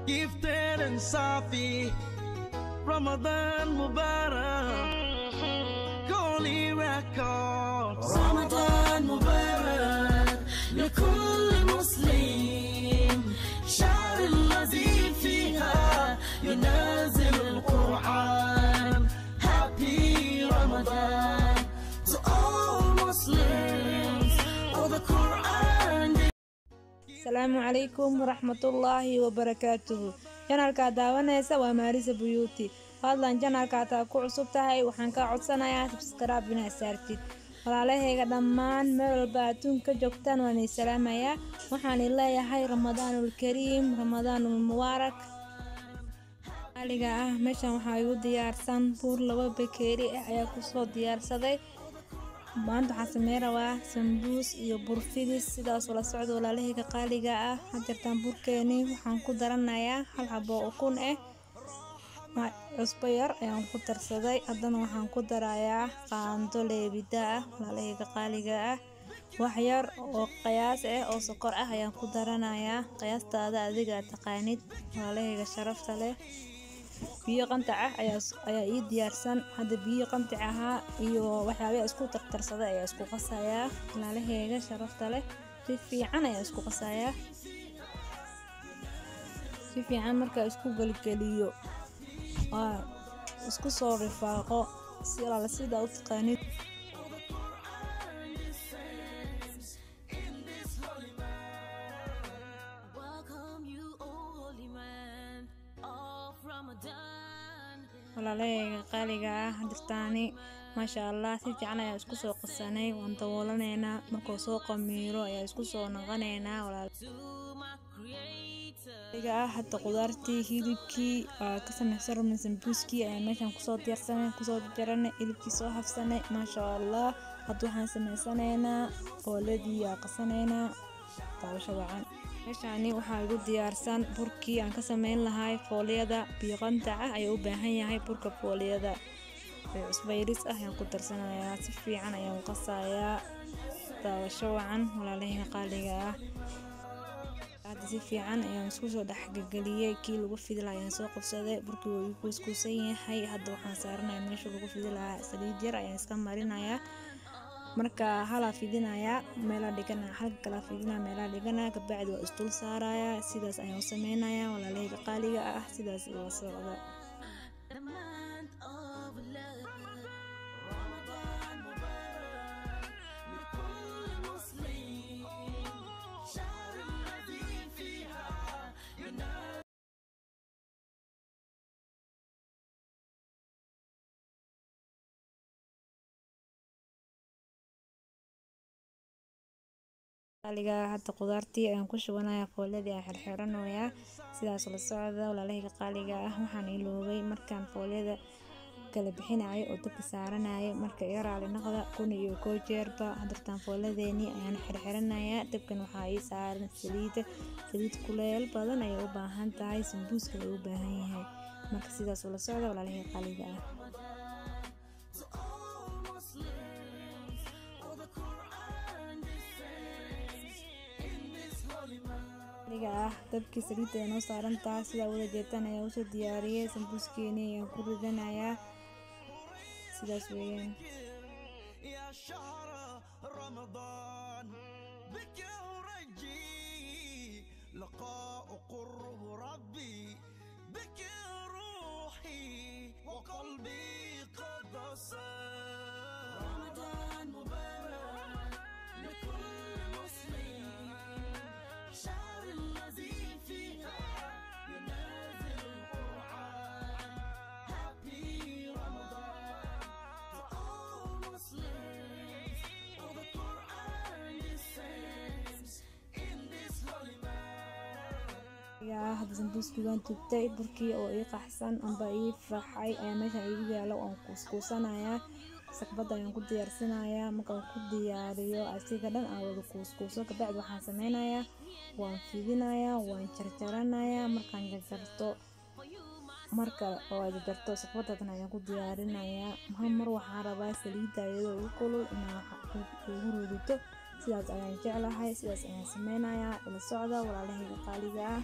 gifted and Safi. Ramadan Mubarak, Holy Records. رمضان مبارك لكل مسلم، شهر الذي فيها ينزل القرآن. Happy Ramadan to all Muslims. Oh, the Quran. Asalaamu calaykum waraxmatullaahi wabarakaatuhu. Janalka daawanaysa waa Marisa Beauty. Fadlan janalka aad ku cusub tahay waxaan ka codsanayaa subscribe inaad saartid. Walaalahayga dhammaan meel walba adduunka joogtaan waan idin salaamayaa. Waxaan leeyahay Ramadaanul Kariim, Ramadaanul Mubaarak. Aliga ah meeshan waxaa igu diyaarsan buur laba bakeeri ayaa ku soo diyaarsaday. maanta waxaan sameeyaa sambuus iyo bur fidis sidaas wala socdo walaalahayga qaaliga ah. hadirtaan burkeeni waxaan ku daranayaa hal xabo ukun cusbo yar ayaan ku darsaday. haddana waxaan ku darayaa qaando leebida ah walaalahayga qaaliga ah. wax yar oo qiyaas oo sokor ah ayaan ku daranayaa qiyaastaada adiga taqaanid walaalahayga sharafta leh. biyo qantac ah ayaa ii diyaarsan. hadda biyo qantac ah iyo waxyaabo isku tartarsada ayaa isku qasayaa walaalahayga sharafta leh. si fiican ayaa isku qasayaa. si fiican marka isku galgaliyo isku soo rifaaqo sida u taqaanid. walaalahayga qaaliga ah hadirtaani maasha Allah si fiican ayaa isku soo qasanay. waan daboolanaynaa markuu soo qamiiro ayaa isku soo noqonaynaa walaalahayga ah. hadda qudaartii hilibkii ka samaysan rabna sambuuskii ayaa meeshan kusoo diyaarsanay kusoo jaranay hilibkii soo hafsanay maasha Allah. hadda waxaan samaysanaynaa fooladii qasanaynaa taabasho wacan. meeshani waxaa igu diyaarsan burkii aan ka sameyn lahay fooliyada. biyo qantac ah ayaa u baahan yahay burka fooliyada. cusbo yaris ah ayaan ku darsanayaa. si fiican ayaan u qasayaa taabasho wacan walaalahayga qaaliga ah. hadda si fiican ayaan isku soo dhexgeliyay kii lagu fidi lahaa ayaan soo qabsaday. burkii wuu ku iskuusan yahay. hadda waxaan saaranayaa meesha lagu fidi lahaa saliid yar ayaan iska marinayaa. marka hala fidinaya meela dhigana halka kala fidina meela dhigana kabacdi waa istul saaraya. sidaas ayaan u sameeynaya walaalahayga qaaliga ah. sidaas iyo socda. hadda qudaartii ayaan ku shubanayaa fooladii aan xirxiranayaa sidaas la socda walaalahayga qaaliga ah. waxaan iloobay markaan foolada kala bixinayay oo dabka saaranayay marka yaraali noqda kun iyo koo jeerba. hadirtaan fooladeeni ayaan xirxiranayaa. dabkan waxaa ii saaran saliid kuleel badan ayay u baahan tahay sambuuska ay u baahan yahay. marka sidaas la socda walaalahayga qaaliga ah. dabkii saliidda ay noo saaran tahay sida wada jeetaan ayaa usoo diyaariyay sambuuskeeni ayaan ku ridanayaa sidaas weeyaan. يا شهر رمضان بك أرجي لقاء قرب ربي بك روحي وقلبي قد صار. رمضان مبارك لكل مسلم، شهر الذي فيها ينزل القرآن. Happy Ramadan to all Muslims. Oh, the Quran descends in this holy month. hadda sambuuskii waan tubtay. burkii oo ii qaxsan amba ii faxay ayaa meeshan igu yaalo. waan kuuskuusanayaa sakbada ayaan ku diyaarsanayaa. markaan ku diyaariyo asiga dhan aan wada kuuskuuso kabacdi waxaan sameynayaa waan fidinayaa waan jarjaranayaa. markaan jarjarto marka oo jarjarto sakbadadan ayaan ku diyaarinayaa. mar waxaan rabaa saliidda iyadoo ugu kulul inaan ugu rudito. sidaas ayaan jeclahay. sidaas ayaan sameynayaa. ila socda walaalahayga qaaliga ah.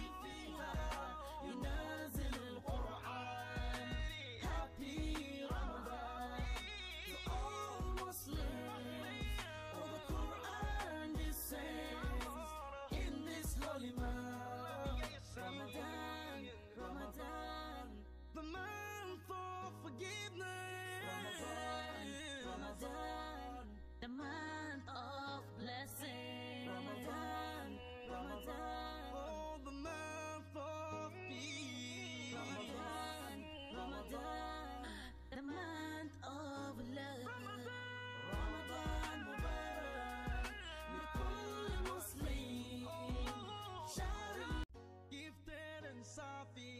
صافي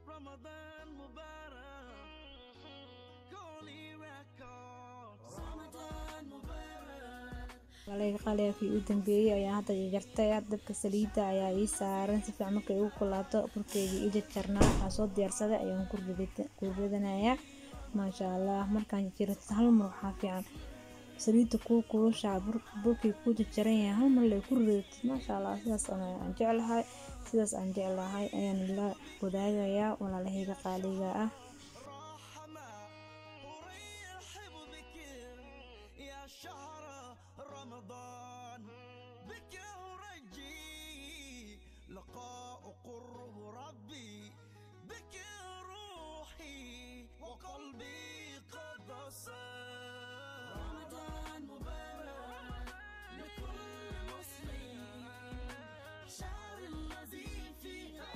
رمضان مبارك كولي ريكوردز رمضان مبارك walaalay qalabkii u dambeeyay ayaa hadda jartay dabka saliida ayaa ii saaran si fiican markay ugu kulaato burkeedii ii jarnaa waxaa soo diyaarsaday ayaan ku ridanayaa maasha Allah markaan jirto hal mar waxaa fiican saliida ku kulushaa burkii ku jaran yahay hal mar la ku rido maasha Allah sidaas aan jeclahay ayaan la wadaagayaa walaalahayga qaaliga ah رمضان بك أرجي لقاء قرب ربي بك روحي وقلبي قد صار رمضان مبارك لكل مسلم شهر الذي فيها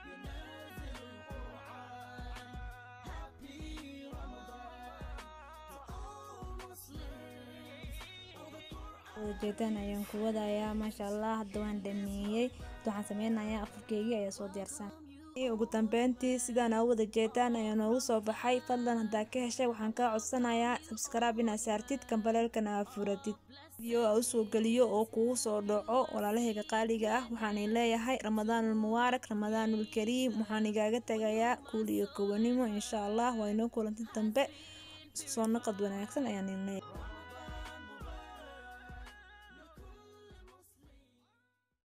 ينزل القرآن Happy Ramadan to all Muslims jeedaan ayaan ku wadayaa maasha Allah hadda waan dhameeyay waxaan sameynayaa afurkeygii ayaa soo diyaarsan ugu dambeyntii sidaan aan wada jeedaan ayaan ugu soo baxay fadlan hadaa ka heshay waxaan ka codsanayaa subscribe inaad saartid kambalelkana aad furatid video aan usoo geliyo oo kugu soo dhaco walaalahayga qaaliga ah waxaan leeyahay ramadaanul mubaarak ramadaanul kariim waxaan igaaga tagayaa kuul iyo kowanimo insha Allah waa inoo kulanti dambe soo naqad wanaagsan ayaan leeyahay